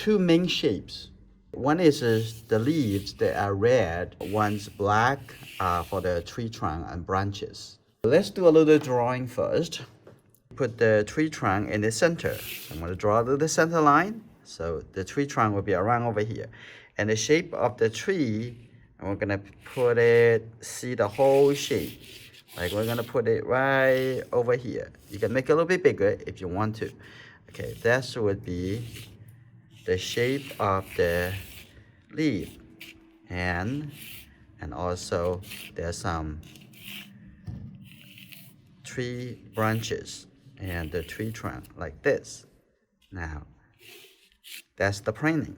two main shapes. One is the leaves that are red, one's black for the tree trunk and branches. Let's do a little drawing first. Put the tree trunk in the center. So I'm going to draw the center line. So the tree trunk will be around over here. And the shape of the tree, and we're going to put it, see the whole shape. Like we're going to put it right over here. You can make it a little bit bigger if you want to. Okay, that would be the shape of the leaf. And also there's some tree branches and the tree trunk like this. Now, that's the planting.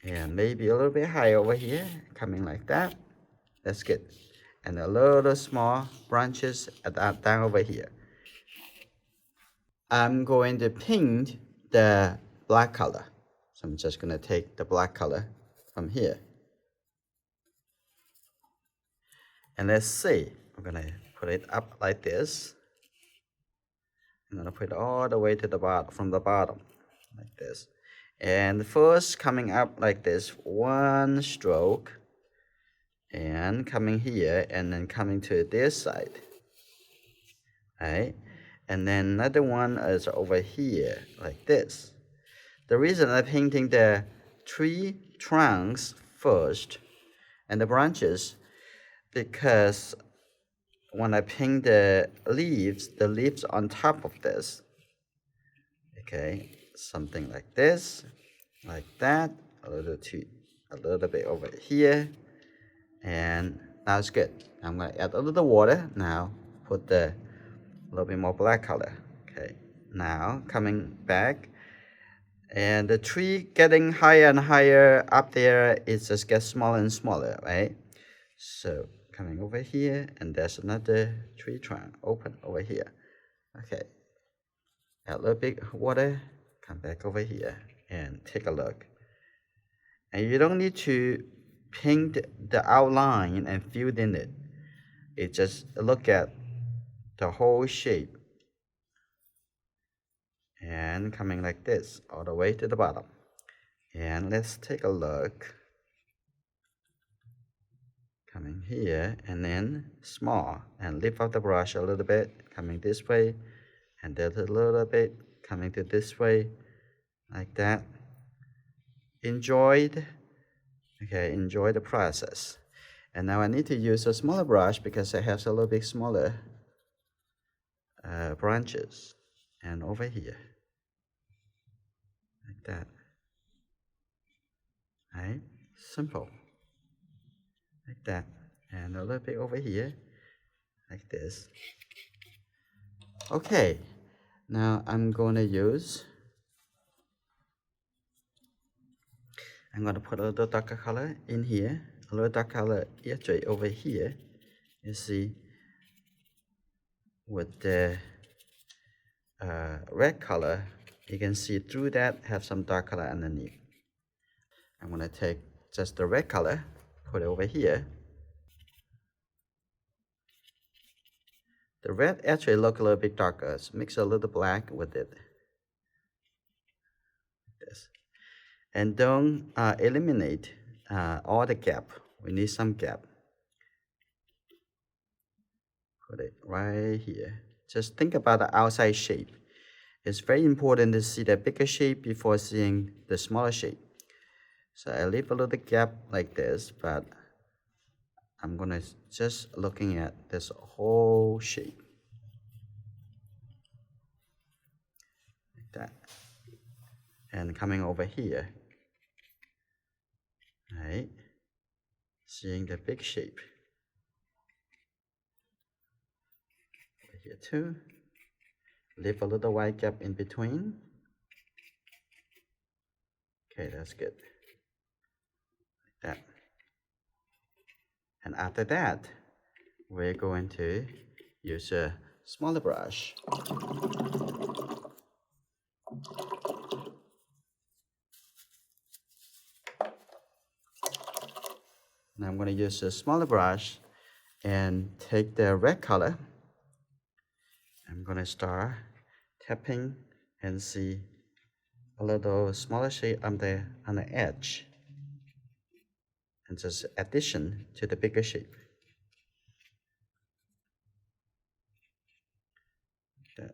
And maybe a little bit higher over here, coming like that. That's good. And a little small branches down over here. I'm going to paint the black color. So I'm just going to take the black color from here. And let's see, we're going to put it up like this. I'm going to put it all the way to the bottom, from the bottom, like this. And first coming up like this, one stroke, and coming here, and then coming to this side, right? And then another one is over here, like this. The reason I'm painting the tree trunks first and the branches, because when I paint the leaves on top of this, okay, something like this, like that, a little bit over here, and now it's good. I'm going to add a little water now, put a little bit more black color. Okay, now coming back, and the tree getting higher and higher up there, it just gets smaller and smaller, right? So coming over here, and there's another tree trunk open over here. Okay, add a little bit water, come back over here and take a look. And you don't need to paint the outline and fill in it. It just look at the whole shape. And coming like this, all the way to the bottom. And let's take a look. Coming here, and then small, and lift up the brush a little bit, coming this way, and then a little bit, coming to this way, like that. Enjoy the process. And now I need to use a smaller brush because I have a little bit smaller branches. And over here, like that. Right? Simple. Like that. And a little bit over here, like this. Okay, now I'm going to put a little darker color in here, a little dark color actually over here. You see, with the red color, you can see through that have some dark color underneath. I'm going to take just the red color, put it over here. The red actually look a little bit darker, so mix a little black with it. Like this. And don't eliminate all the gap. We need some gap. Put it right here. Just think about the outside shape. It's very important to see the bigger shape before seeing the smaller shape. So I leave a little gap like this, but I'm gonna just looking at this whole shape. Like that. And coming over here. Right? Seeing the big shape. Over here too. Leave a little white gap in between. Okay, that's good. Like that. And after that, we're going to use a smaller brush. Now I'm going to use a smaller brush and take the red color. I'm going to start tapping and see a little smaller shape on the edge, and just addition to the bigger shape. That.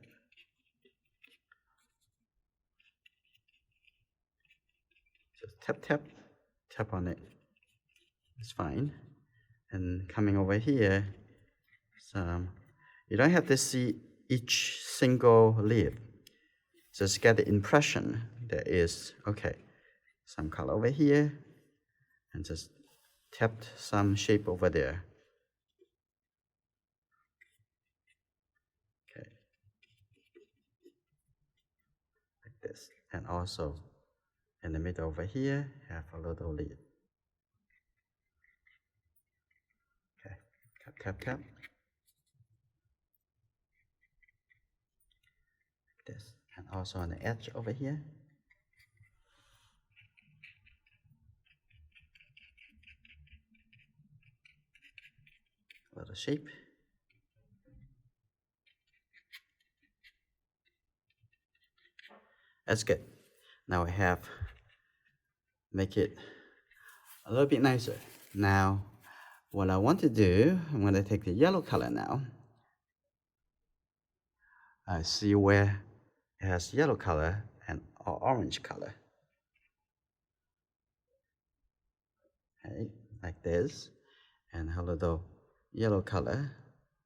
Just tap on it. It's fine. And coming over here, you don't have to see each single leaf. Just get the impression there is, okay, some color over here, and just tapped some shape over there. Okay, like this. And also in the middle over here, have a little leaf. Okay, tap. Like this. And also on the edge over here. A little shape. That's good. Now I have make it a little bit nicer. Now, what I want to do, I'm going to take the yellow color now. I see where it has yellow color and orange color. Okay, like this. And a little yellow color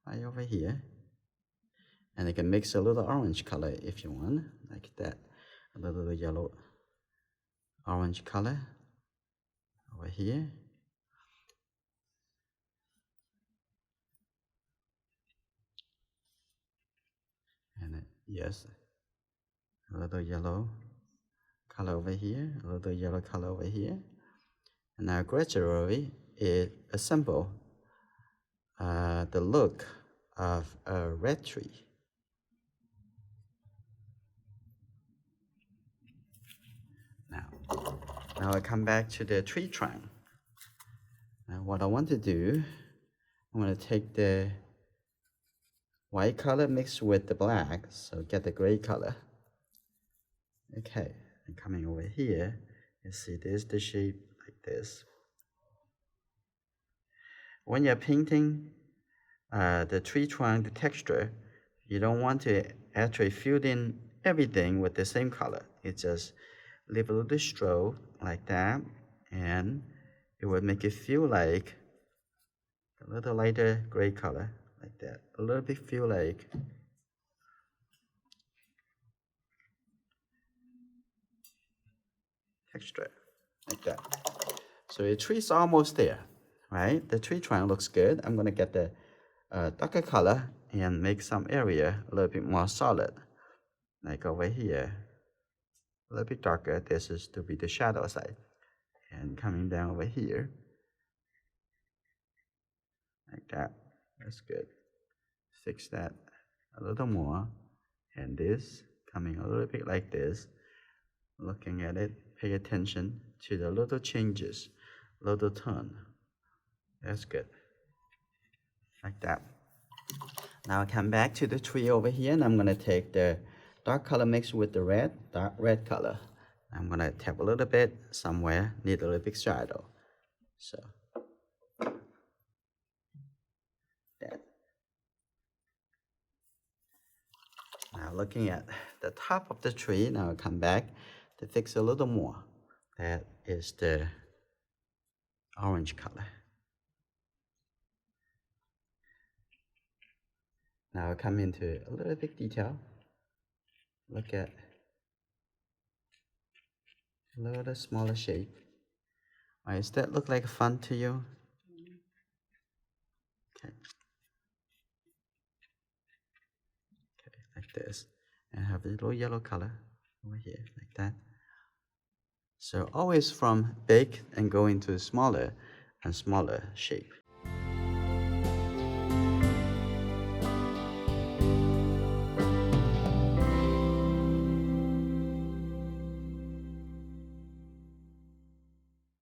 right over here. And you can mix a little orange color if you want, like that. A little yellow orange color over here. And yes, a little yellow color over here, a little yellow color over here. And now gradually it assemble the look of a red tree. Now I come back to the tree trunk. Now what I want to do, I'm going to take the white color mixed with the black, so get the gray color. Okay, and coming over here, you see this the shape like this. When you're painting the tree trunk, the texture, you don't want to actually fill in everything with the same color. It just leave a little stroke like that, and it will make it feel like a little lighter gray color like that. A little bit feel like texture like that. So the tree's almost there, right? The tree trunk looks good. I'm gonna get the darker color and make some area a little bit more solid, like over here. A little bit darker. This is to be the shadow side, and coming down over here like that. That's good. Fix that a little more, and this coming a little bit like this. Looking at it, pay attention to the little changes, little turn. That's good. Like that. Now I come back to the tree over here, and I'm gonna take the dark color mixed with the dark red color. I'm gonna tap a little bit somewhere, need a little bit shadow. So that. Now looking at the top of the tree, now I come back to fix a little more. That is the orange color. Now I come into a little bit detail. Look at a little smaller shape. Why does that look like fun to you? Okay. Okay, like this. And have a little yellow color over here, like that. So always from big and go into smaller and smaller shape.